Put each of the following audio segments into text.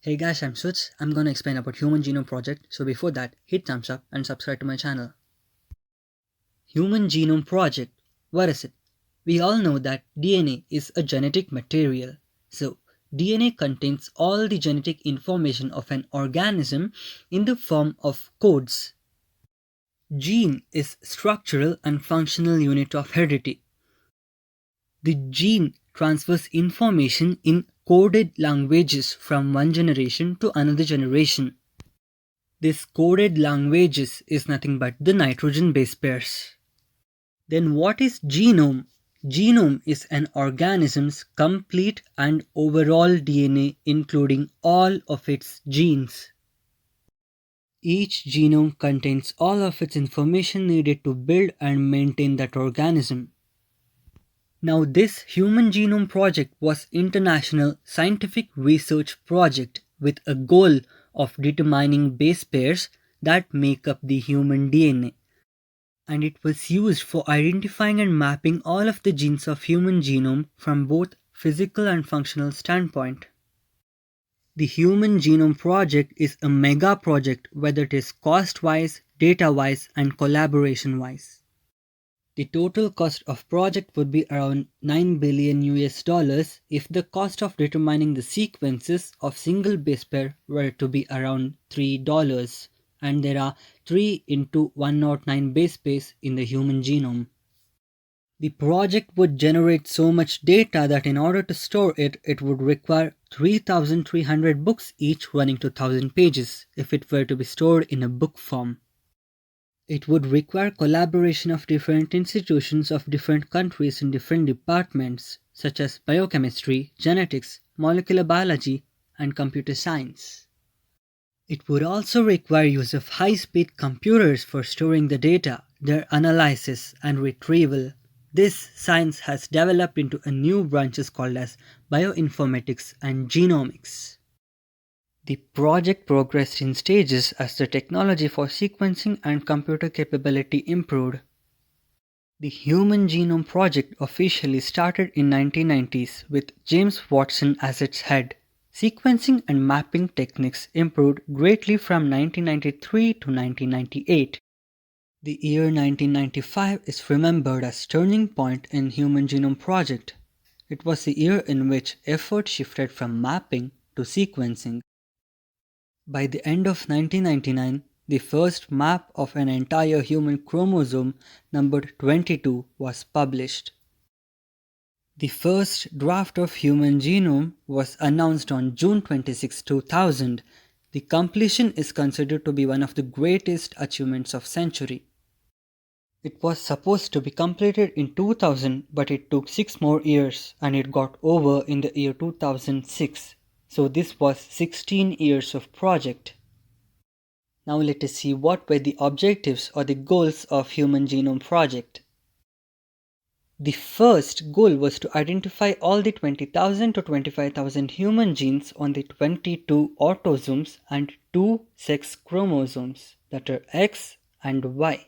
Hey guys, I'm Switch. I'm gonna explain about Human Genome Project. So before that, hit thumbs up and subscribe to my channel. Human Genome Project. What is it? We all know that DNA is a genetic material. So DNA contains all the genetic information of an organism in the form of codes. Gene is structural and functional unit of heredity. The gene transfers information in coded languages from one generation to another generation. This coded languages is nothing but the nitrogen base pairs. Then what is genome? Genome is an organism's complete and overall DNA including all of its genes. Each genome contains all of its information needed to build and maintain that organism. Now this Human Genome Project was international scientific research project with a goal of determining base pairs that make up the human DNA. And it was used for identifying and mapping all of the genes of human genome from both physical and functional standpoint. The Human Genome Project is a mega project whether it is cost-wise, data-wise and collaboration-wise. The total cost of project would be around $9 billion if the cost of determining the sequences of single base pair were to be around $3, and there are 3 into 109 base pairs in the human genome. The project would generate so much data that in order to store it, it would require 3,300 books each running to 1,000 pages if it were to be stored in a book form. It would require collaboration of different institutions of different countries in different departments such as biochemistry, genetics, molecular biology, and computer science. It would also require use of high-speed computers for storing the data, their analysis, and retrieval. This science has developed into a new branches called as bioinformatics and genomics. The project progressed in stages as the technology for sequencing and computer capability improved. The Human Genome Project officially started in 1990s with James Watson as its head. Sequencing and mapping techniques improved greatly from 1993 to 1998. The year 1995 is remembered as turning point in Human Genome Project. It was the year in which effort shifted from mapping to sequencing. By the end of 1999, the first map of an entire human chromosome numbered 22 was published. The first draft of human genome was announced on June 26, 2000. The completion is considered to be one of the greatest achievements of century. It was supposed to be completed in 2000, but it took 6 more years and it got over in the year 2006. So this was 16 years of project. Now let us see what were the objectives or the goals of Human Genome Project. The first goal was to identify all the 20,000 to 25,000 human genes on the 22 autosomes and 2 sex chromosomes, that are X and Y.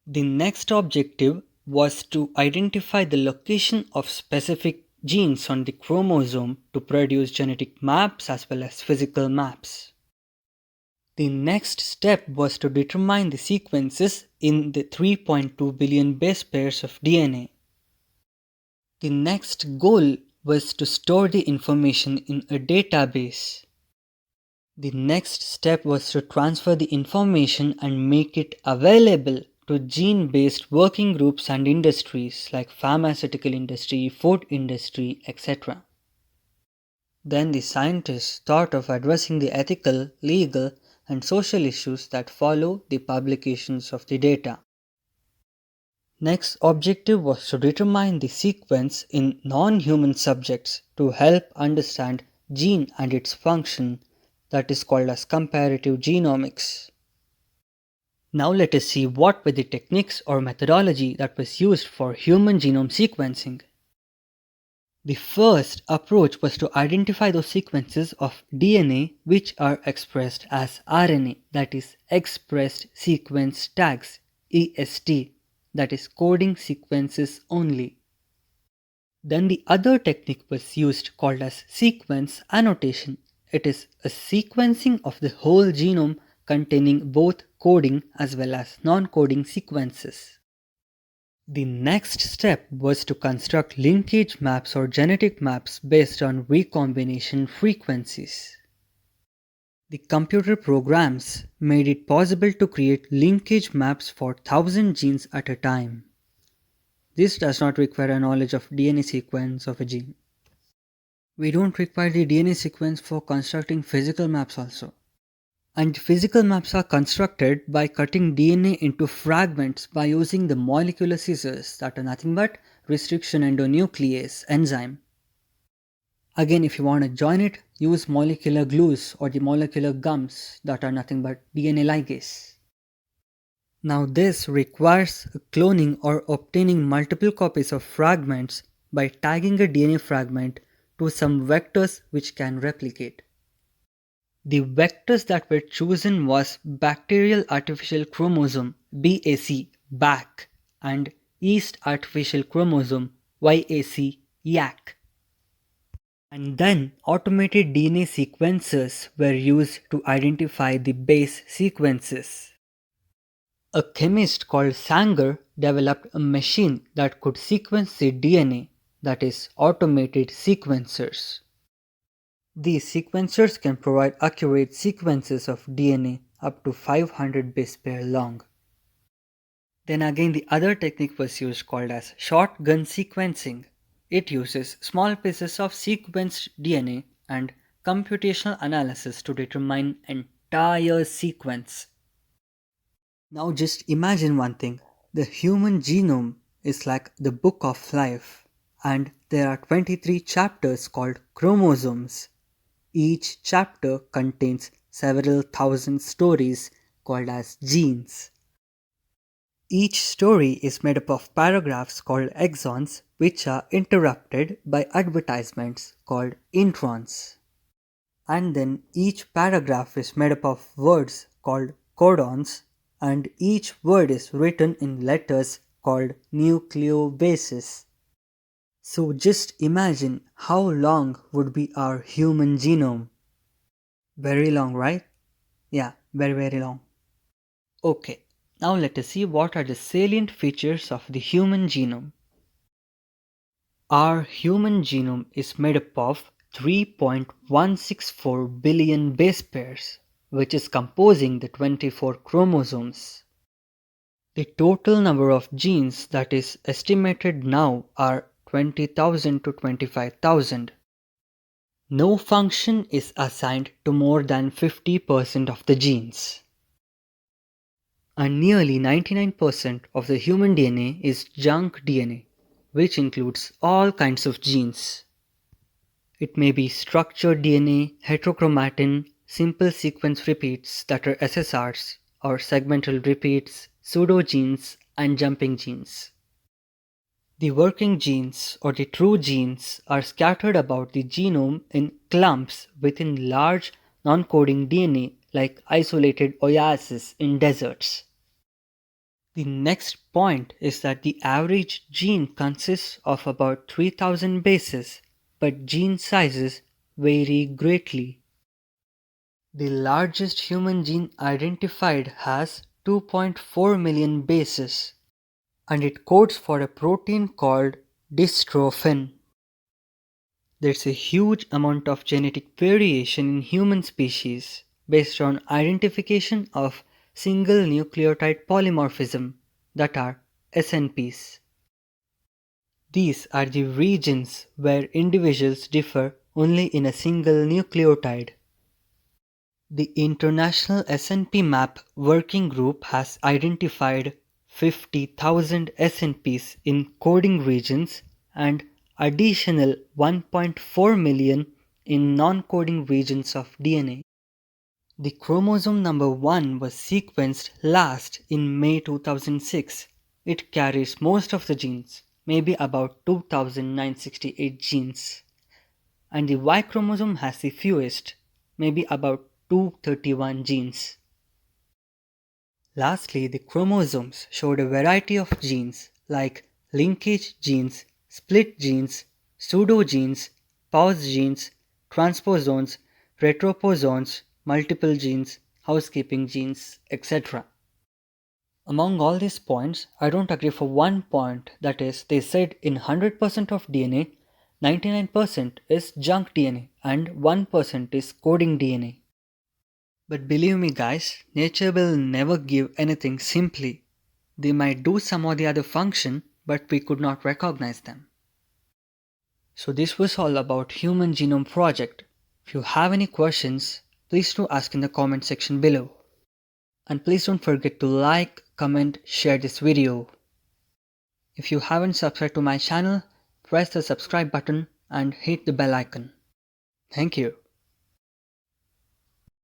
The next objective was to identify the location of specific genes on the chromosome to produce genetic maps as well as physical maps. The next step was to determine the sequences in the 3.2 billion base pairs of DNA. The next goal was to store the information in a database. The next step was to transfer the information and make it available to gene-based working groups and industries like pharmaceutical industry, food industry, etc. Then the scientists thought of addressing the ethical, legal, and social issues that follow the publications of the data. Next objective was to determine the sequence in non-human subjects to help understand gene and its function, that is called as comparative genomics. Now let us see what were the techniques or methodology that was used for human genome sequencing. The first approach was to identify those sequences of DNA which are expressed as RNA, that is expressed sequence tags EST, that is coding sequences only. Then the other technique was used called as sequence annotation. It is a sequencing of the whole genome containing both coding as well as non-coding sequences. The next step was to construct linkage maps or genetic maps based on recombination frequencies. The computer programs made it possible to create linkage maps for 1,000 genes at a time. This does not require a knowledge of DNA sequence of a gene. We don't require the DNA sequence for constructing physical maps also. And physical maps are constructed by cutting DNA into fragments by using the molecular scissors that are nothing but restriction endonuclease enzyme. Again, if you want to join it, use molecular glues or the molecular gums that are nothing but DNA ligase. Now this requires cloning or obtaining multiple copies of fragments by tagging a DNA fragment to some vectors which can replicate. The vectors that were chosen was bacterial artificial chromosome BAC and yeast artificial chromosome YAC. And then automated DNA sequencers were used to identify the base sequences. A chemist called Sanger developed a machine that could sequence the DNA, that is, automated sequencers. These sequencers can provide accurate sequences of DNA up to 500 base pair long. Then again the other technique was used called as shotgun sequencing. It uses small pieces of sequenced DNA and computational analysis to determine entire sequence. Now just imagine one thing. The human genome is like the book of life, and there are 23 chapters called chromosomes. Each chapter contains several thousand stories called as genes. Each story is made up of paragraphs called exons, which are interrupted by advertisements called introns. And then each paragraph is made up of words called codons, and each word is written in letters called nucleobases. So just imagine how long would be our human genome. Very long, right? Yeah, very long. Okay, now let us see what are the salient features of the human genome. Our human genome is made up of 3.164 billion base pairs, which is composing the 24 chromosomes. The total number of genes that is estimated now are 20,000 to 25,000. No function is assigned to more than 50% of the genes. And nearly 99% of the human DNA is junk DNA, which includes all kinds of genes. It may be structured DNA, heterochromatin, simple sequence repeats that are SSRs, or segmental repeats, pseudogenes, and jumping genes. The working genes or the true genes are scattered about the genome in clumps within large non-coding DNA like isolated oases in deserts. The next point is that the average gene consists of about 3000 bases, but gene sizes vary greatly. The largest human gene identified has 2.4 million bases, and it codes for a protein called dystrophin. There's a huge amount of genetic variation in human species based on identification of single nucleotide polymorphism, that are SNPs. These are the regions where individuals differ only in a single nucleotide. The International SNP Map Working Group has identified 50,000 SNPs in coding regions and additional 1.4 million in non-coding regions of DNA. The chromosome number 1 was sequenced last in May 2006. It carries most of the genes, maybe about 2,968 genes. And the Y chromosome has the fewest, maybe about 231 genes. Lastly, the chromosomes showed a variety of genes like linkage genes, split genes, pseudogenes, pause genes, transposons, retroposons, multiple genes, housekeeping genes, etc. Among all these points, I don't agree for one point, that is, they said in 100% of DNA, 99% is junk DNA and 1% is coding DNA. But believe me guys, nature will never give anything simply. They might do some or the other function, but we could not recognize them. So this was all about Human Genome Project. If you have any questions, please do ask in the comment section below. And please don't forget to like, comment, share this video. If you haven't subscribed to my channel, press the subscribe button and hit the bell icon. Thank you.